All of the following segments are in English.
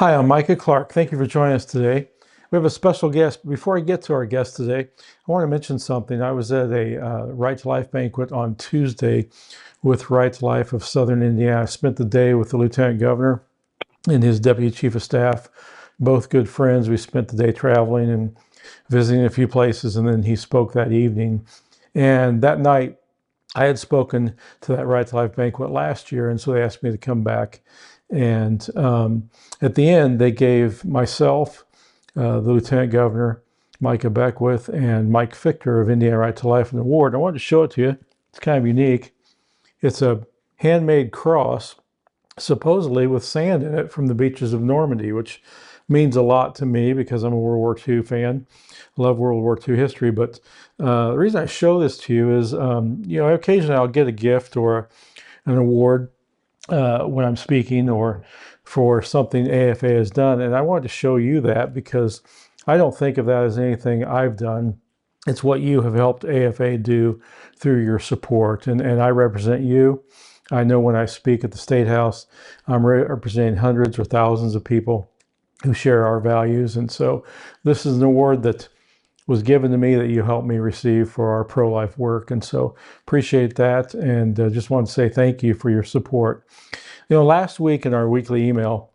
Hi, I'm Micah Clark. Thank you for joining us today. We have a special guest. Before I get to our guest today, I want to mention something. I was at a Right to Life banquet on Tuesday with Right to Life of Southern Indiana. I spent the day with the Lieutenant Governor and his Deputy Chief of Staff, both good friends. We spent the day traveling and visiting a few places, and then he spoke that evening. And that night, I had spoken to that Right to Life banquet last year, and so they asked me to come back. And at the end, they gave myself, the Lieutenant Governor, Micah Beckwith, and Mike Fichter of Indiana Right to Life an award. I wanted to show it to you. It's kind of unique. It's a handmade cross, supposedly with sand in it from the beaches of Normandy, which means a lot to me because I'm a World War II fan. I love World War II history, but the reason I show this to you is, occasionally I'll get a gift or an award when I'm speaking or for something AFA has done, and I wanted to show you that because I don't think of that as anything I've done. It's what you have helped AFA do through your support, and I represent you. I know when I speak at the State House, I'm representing hundreds or thousands of people who share our values. And so this is an award that was given to me that you helped me receive for our pro-life work. And so appreciate that. And just want to say thank you for your support. Last week in our weekly email,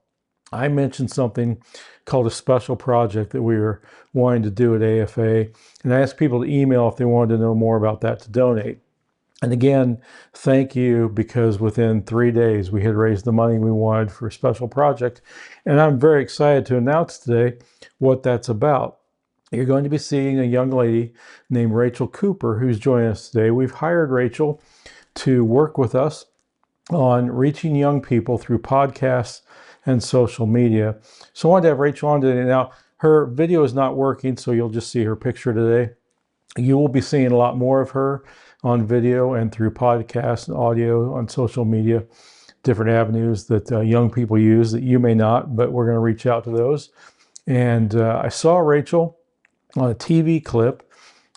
I mentioned something called a special project that we were wanting to do at AFA. And I asked people to email if they wanted to know more about that to donate. And again, thank you, because within 3 days we had raised the money we wanted for a special project. And I'm very excited to announce today what that's about. You're going to be seeing a young lady named Rachel Cooper who's joining us today. We've hired Rachel to work with us on reaching young people through podcasts and social media. So I wanted to have Rachel on today. Now, her video is not working, so you'll just see her picture today. You will be seeing a lot more of her on video and through podcasts and audio on social media, different avenues that young people use that you may not, but we're going to reach out to those. And I saw Rachel on a TV clip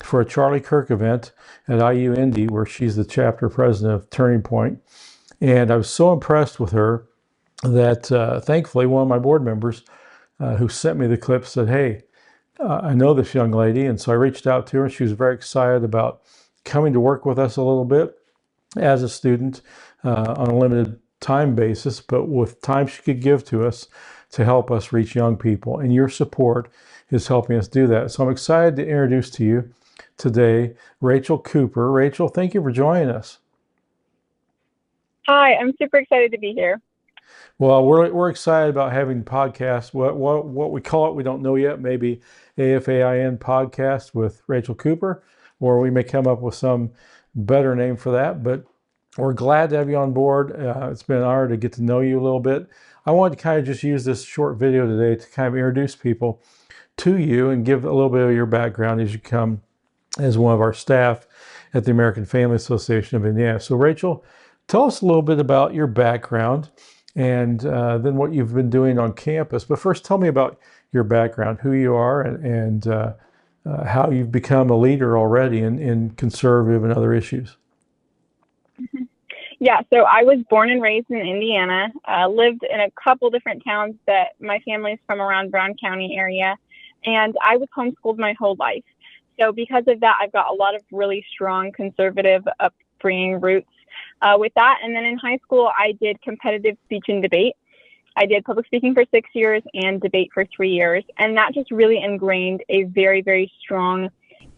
for a Charlie Kirk event at IU Indy, where she's the chapter president of Turning Point. And I was so impressed with her that thankfully one of my board members who sent me the clip said, hey, I know this young lady. And so I reached out to her. She was very excited about coming to work with us a little bit as a student on a limited time basis, but with time she could give to us to help us reach young people. And your support is helping us do that. So I'm excited to introduce to you today Rachel Cooper. Rachel, thank you for joining us. Hi, I'm super excited to be here. Well, we're excited about having podcasts. What we call it, we don't know yet. Maybe AFAIN podcast with Rachel Cooper, or we may come up with some better name for that. But we're glad to have you on board. It's been an honor to get to know you a little bit. I wanted to kind of just use this short video today to kind of introduce people to you and give a little bit of your background as you come as one of our staff at the American Family Association of Indiana. So Rachel, tell us a little bit about your background and then what you've been doing on campus. But first, tell me about your background, who you are, and how you've become a leader already in conservative and other issues. Yeah, so I was born and raised in Indiana, lived in a couple different towns that my family's from around Brown County area, and I was homeschooled my whole life. So because of that, I've got a lot of really strong conservative upbringing roots with that. And then in high school, I did competitive speech and debate. I did public speaking for 6 years and debate for 3 years. And that just really ingrained a very, very strong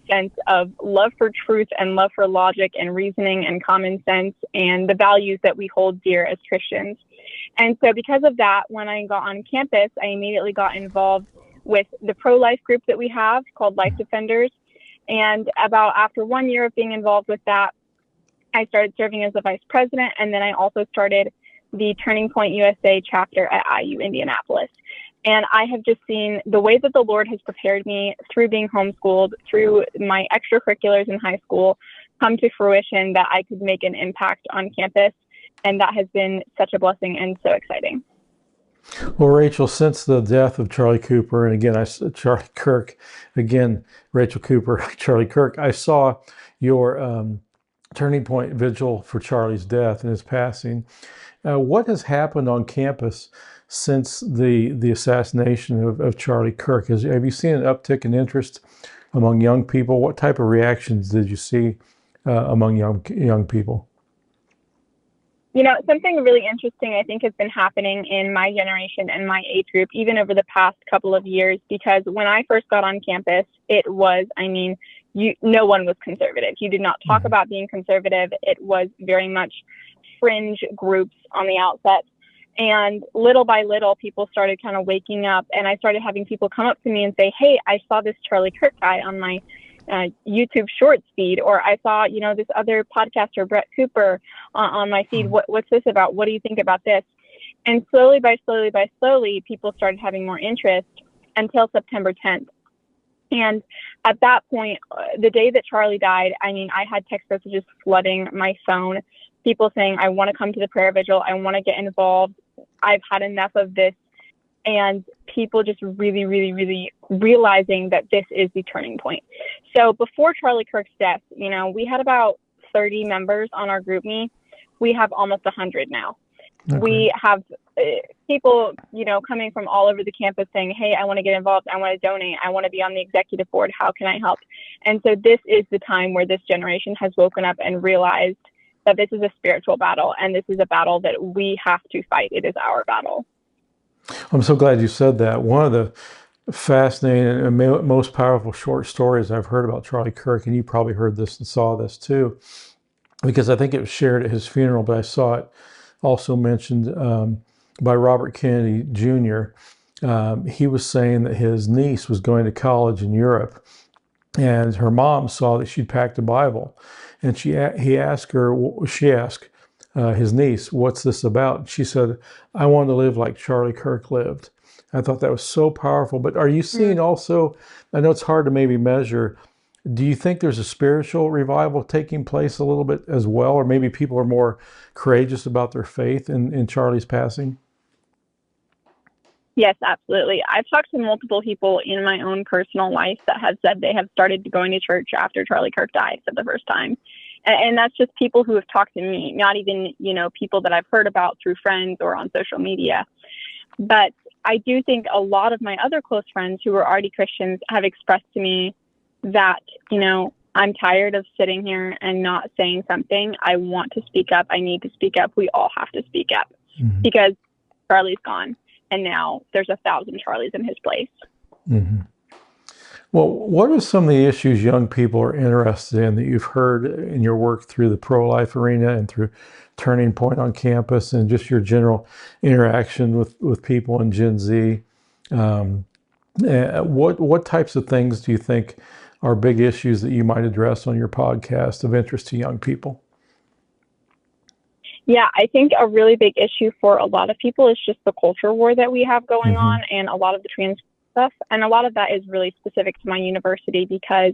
sense of love for truth and love for logic and reasoning and common sense and the values that we hold dear as Christians. And so because of that, when I got on campus, I immediately got involved with the pro-life group that we have called Life Defenders. And about after 1 year of being involved with that, I started serving as the vice president. And then I also started the Turning Point USA chapter at IU Indianapolis. And I have just seen the way that the Lord has prepared me through being homeschooled, through my extracurriculars in high school, come to fruition that I could make an impact on campus. And that has been such a blessing and so exciting. Well, Rachel, since the death of Charlie Cooper, and again, Charlie Kirk, again, Rachel Cooper, Charlie Kirk, I saw your turning point vigil for Charlie's death and his passing. What has happened on campus since the assassination of Charlie Kirk? Have you seen an uptick in interest among young people? What type of reactions did you see among young people? Something really interesting I think has been happening in my generation and my age group, even over the past couple of years, because when I first got on campus, no one was conservative. You did not talk about being conservative. It was very much fringe groups on the outset. And little by little, people started kind of waking up, and I started having people come up to me and say, hey, I saw this Charlie Kirk guy on my YouTube Shorts feed, or I saw, this other podcaster, Brett Cooper, on my feed. What's this about? What do you think about this? And slowly, people started having more interest until September 10th. And at that point, the day that Charlie died, I had text messages flooding my phone, people saying, I want to come to the prayer vigil. I want to get involved. I've had enough of this. And people just really, really, really realizing that this is the turning point. So before Charlie Kirk's death, we had about 30 members on our GroupMe. We have almost 100 now. Okay. We have people, coming from all over the campus saying, hey, I want to get involved. I want to donate. I want to be on the executive board. How can I help? And so this is the time where this generation has woken up and realized that this is a spiritual battle, and this is a battle that we have to fight. It is our battle. I'm so glad you said that. One of the fascinating and most powerful short stories I've heard about Charlie Kirk, and you probably heard this and saw this too, because I think it was shared at his funeral, but I saw it also mentioned by Robert Kennedy Jr. He was saying that his niece was going to college in Europe, and her mom saw that she'd packed a Bible, and she asked his niece, what's this about? She said, I want to live like Charlie Kirk lived. I thought that was so powerful. But are you seeing also, I know it's hard to maybe measure, do you think there's a spiritual revival taking place a little bit as well? Or maybe people are more courageous about their faith in Charlie's passing? Yes, absolutely. I've talked to multiple people in my own personal life that have said they have started going to church after Charlie Kirk died for the first time. And that's just people who have talked to me, not even, people that I've heard about through friends or on social media. But I do think a lot of my other close friends who are already Christians have expressed to me that, I'm tired of sitting here and not saying something. I want to speak up. I need to speak up. We all have to speak up because Charlie's gone. And now there's 1,000 Charlies in his place. Mm-hmm. Well, what are some of the issues young people are interested in that you've heard in your work through the pro-life arena and through Turning Point on campus and just your general interaction with people in Gen Z? What types of things do you think are big issues that you might address on your podcast of interest to young people? Yeah, I think a really big issue for a lot of people is just the culture war that we have going on, and a lot of the trans stuff. And a lot of that is really specific to my university because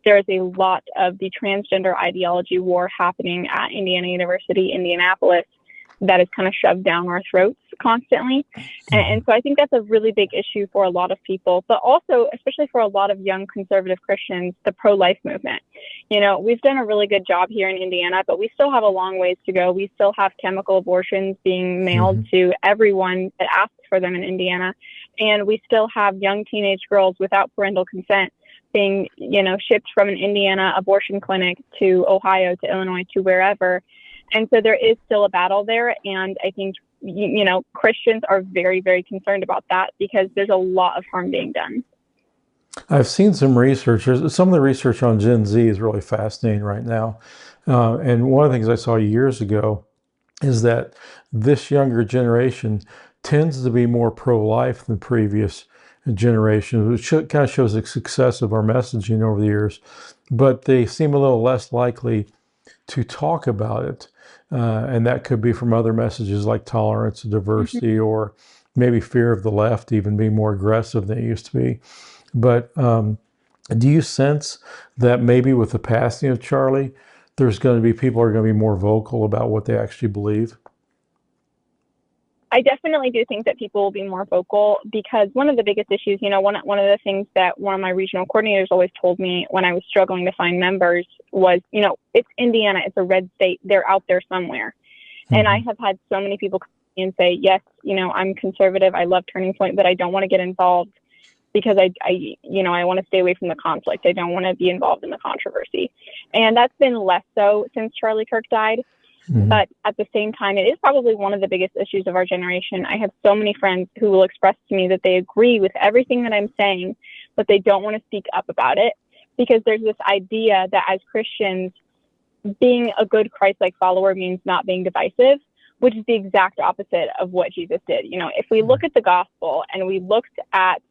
there is a lot of the transgender ideology war happening at Indiana University, Indianapolis, that is kind of shoved down our throats constantly. And so I think that's a really big issue for a lot of people, but also, especially for a lot of young conservative Christians, the pro-life movement. We've done a really good job here in Indiana, but we still have a long ways to go. We still have chemical abortions being mailed to everyone that asks for them in Indiana. And we still have young teenage girls without parental consent being, shipped from an Indiana abortion clinic to Ohio, to Illinois, to wherever. And so there is still a battle there. And I think, Christians are very, very concerned about that because there's a lot of harm being done. I've seen some research. Some of the research on Gen Z is really fascinating right now. And one of the things I saw years ago is that this younger generation tends to be more pro-life than previous generations, which kind of shows the success of our messaging over the years. But they seem a little less likely to talk about it. And that could be from other messages like tolerance, diversity, or maybe fear of the left even being more aggressive than it used to be. But do you sense that maybe with the passing of Charlie, there's going to be people who are going to be more vocal about what they actually believe? I definitely do think that people will be more vocal, because one of the biggest issues, one of the things that one of my regional coordinators always told me when I was struggling to find members was, it's Indiana, it's a red state, they're out there somewhere. Mm-hmm. And I have had so many people come to me and say, yes, I'm conservative, I love Turning Point, but I don't want to get involved because I want to stay away from the conflict. I don't want to be involved in the controversy. And that's been less so since Charlie Kirk died. Mm-hmm. But at the same time, it is probably one of the biggest issues of our generation. I have so many friends who will express to me that they agree with everything that I'm saying, but they don't want to speak up about it, because there's this idea that as Christians, being a good Christ-like follower means not being divisive, which is the exact opposite of what Jesus did. If we look at the gospel and we looked at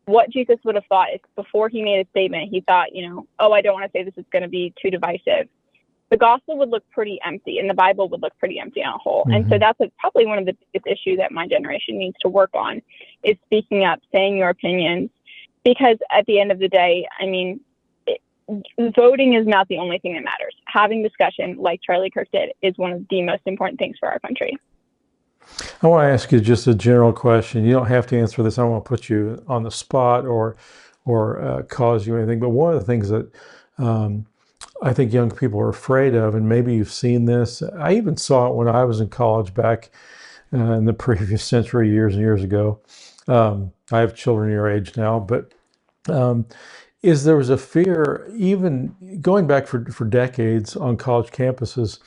what Jesus would have thought if before he made a statement, he thought, I don't want to say this is going to be too divisive, the gospel would look pretty empty and the Bible would look pretty empty on a whole. Mm-hmm. And so that's probably one of the biggest issues that my generation needs to work on, is speaking up, saying your opinions, because at the end of the day, voting is not the only thing that matters. Having discussion, like Charlie Kirk did, is one of the most important things for our country. I want to ask you just a general question. You don't have to answer this. I don't want to put you on the spot or cause you anything. But one of the things that I think young people are afraid of, and maybe you've seen this, I even saw it when I was in college back in the previous century, years and years ago. I have children your age now, but there was a fear, even going back for decades on college campuses,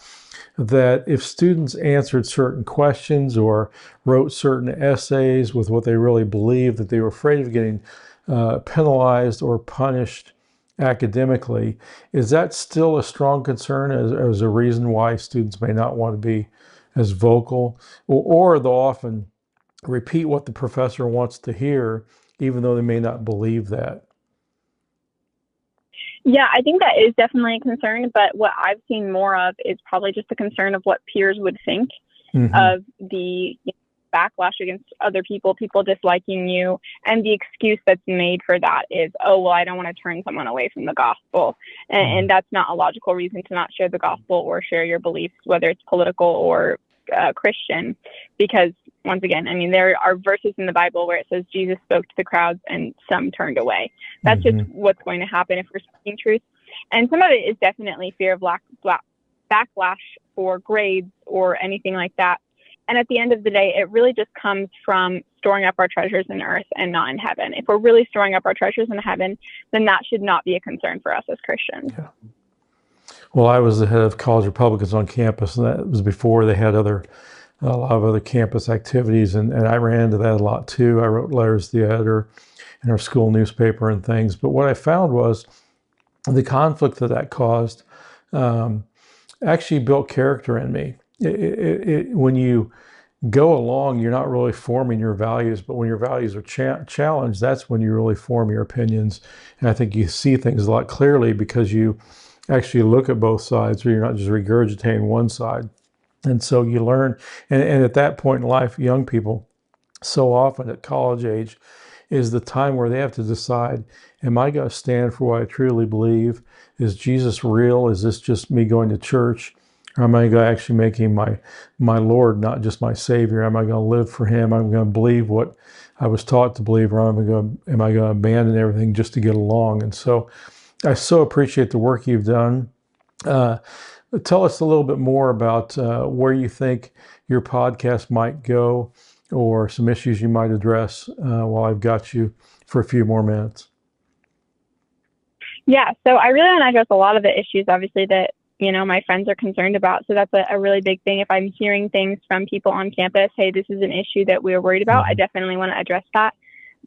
that if students answered certain questions or wrote certain essays with what they really believed, that they were afraid of getting penalized or punished academically. Is that still a strong concern as a reason why students may not want to be as vocal, or they'll often repeat what the professor wants to hear, even though they may not believe that? Yeah, I think that is definitely a concern, but what I've seen more of is probably just a concern of what peers would think of the backlash against other people disliking you, and the excuse that's made for that is, I don't want to turn someone away from the gospel, and that's not a logical reason to not share the gospel or share your beliefs, whether it's political or Christian, because once again, there are verses in the Bible where it says Jesus spoke to the crowds and some turned away. That's just what's going to happen if we're speaking truth. And some of it is definitely fear of backlash for grades or anything like that. And at the end of the day, it really just comes from storing up our treasures in earth and not in heaven. If we're really storing up our treasures in heaven, then that should not be a concern for us as Christians. Yeah. Well, I was the head of college Republicans on campus, and that was before they had a lot of other campus activities, and I ran into that a lot too. I wrote letters to the editor in our school newspaper and things. But what I found was the conflict that caused actually built character in me. When you go along, you're not really forming your values, but when your values are challenged, that's when you really form your opinions. And I think you see things a lot clearly because you actually look at both sides, or you're not just regurgitating one side. And so you learn, and at that point in life, young people, so often at college age, is the time where they have to decide, am I going to stand for what I truly believe? Is Jesus real? Is this just me going to church? Or am I going to actually make him my Lord, not just my Savior? Am I going to live for him? Am I going to believe what I was taught to believe, or am I going to abandon everything just to get along? And so I so appreciate the work you've done. Tell us a little bit more about where you think your podcast might go, or some issues you might address while I've got you for a few more minutes. Yeah, so I really want to address a lot of the issues, obviously, that my friends are concerned about. So that's a really big thing. If I'm hearing things from people on campus, hey, this is an issue that we're worried about, I definitely want to address that.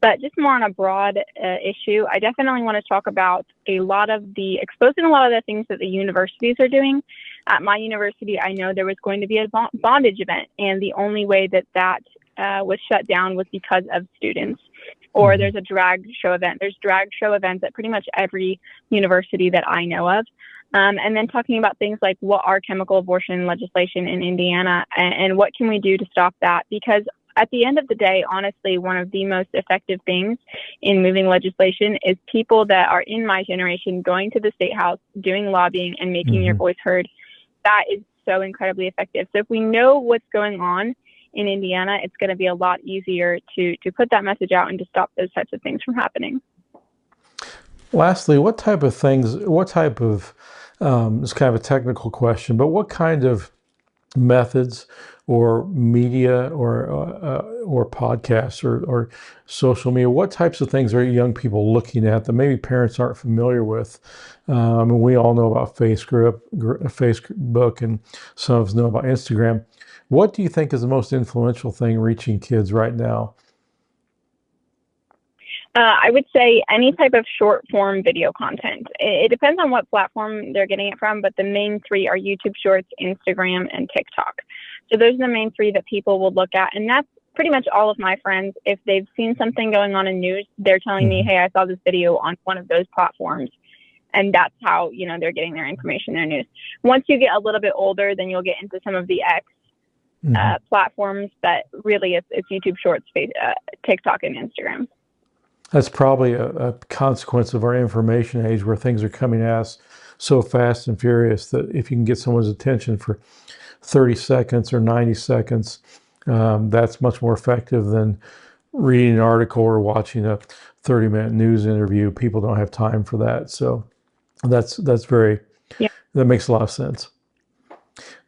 But just more on a broad issue, I definitely want to talk about exposing a lot of the things that the universities are doing. At my university, I know there was going to be a bondage event, and the only way that was shut down was because of students. Or there's a drag show event. There's drag show events at pretty much every university that I know of. And then talking about things like what are chemical abortion legislation in Indiana, and what can we do to stop that? Because at the end of the day, honestly, one of the most effective things in moving legislation is people that are in my generation going to the State House, doing lobbying, and making your voice heard. That is so incredibly effective. So if we know what's going on in Indiana, it's going to be a lot easier to put that message out and to stop those types of things from happening. Lastly, what type of, it's kind of a technical question, but what kind of methods or media or podcasts or social media, what types of things are young people looking at that maybe parents aren't familiar with? And we all know about Facebook and some of us know about Instagram. What do you think is the most influential thing reaching kids right now? I would say any type of short form video content. It depends on what platform they're getting it from, but the main three are YouTube Shorts, Instagram, and TikTok. So those are the main three that people will look at. And that's pretty much all of my friends. If they've seen something going on in news, they're telling me, hey, I saw this video on one of those platforms. And that's how, they're getting their information, their news. Once you get a little bit older, then you'll get into some of the X platforms, but really it's YouTube Shorts, TikTok, and Instagram. That's probably a consequence of our information age where things are coming at us so fast and furious that if you can get someone's attention for 30 seconds or 90 seconds, that's much more effective than reading an article or watching a 30-minute news interview. People don't have time for that. So that makes a lot of sense.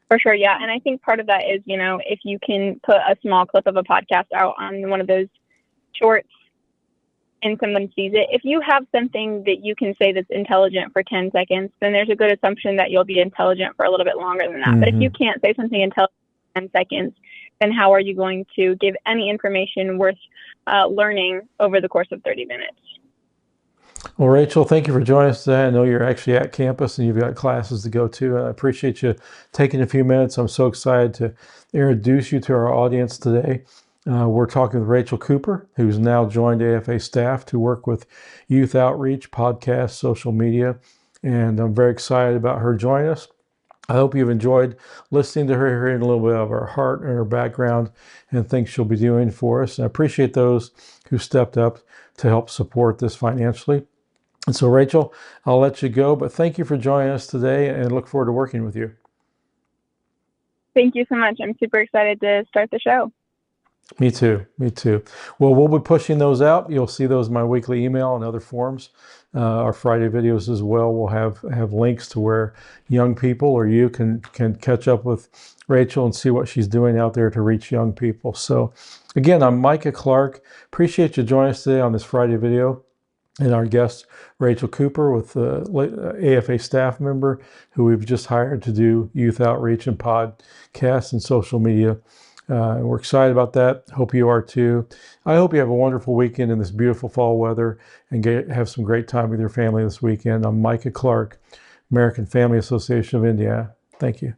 For sure, yeah. And I think part of that is, if you can put a small clip of a podcast out on one of those shorts, and someone sees it, if you have something that you can say that's intelligent for 10 seconds, then there's a good assumption that you'll be intelligent for a little bit longer than that. But if you can't say something intelligent in 10 seconds, then how are you going to give any information worth learning over the course of 30 minutes? Well, Rachel, thank you for joining us today. I know you're actually at campus and you've got classes to go to. And I appreciate you taking a few minutes. I'm so excited to introduce you to our audience today. We're talking with Rachel Cooper, who's now joined AFA staff to work with youth outreach, podcasts, social media, and I'm very excited about her joining us. I hope you've enjoyed listening to her, hearing a little bit of her heart and her background and things she'll be doing for us. And I appreciate those who stepped up to help support this financially. And so, Rachel, I'll let you go, but thank you for joining us today and look forward to working with you. Thank you so much. I'm super excited to start the show. Me too. Well, we'll be pushing those out. You'll see those in my weekly email and other forums. Our Friday videos as well will have links to where young people or you can catch up with Rachel and see what she's doing out there to reach young people. So again, I'm Micah Clark. Appreciate you joining us today on this Friday video. And our guest, Rachel Cooper, with AFA staff member who we've just hired to do youth outreach and podcasts and social media. We're excited about that. Hope you are too. I hope you have a wonderful weekend in this beautiful fall weather and have some great time with your family this weekend. I'm Micah Clark, American Family Association of Indiana. Thank you.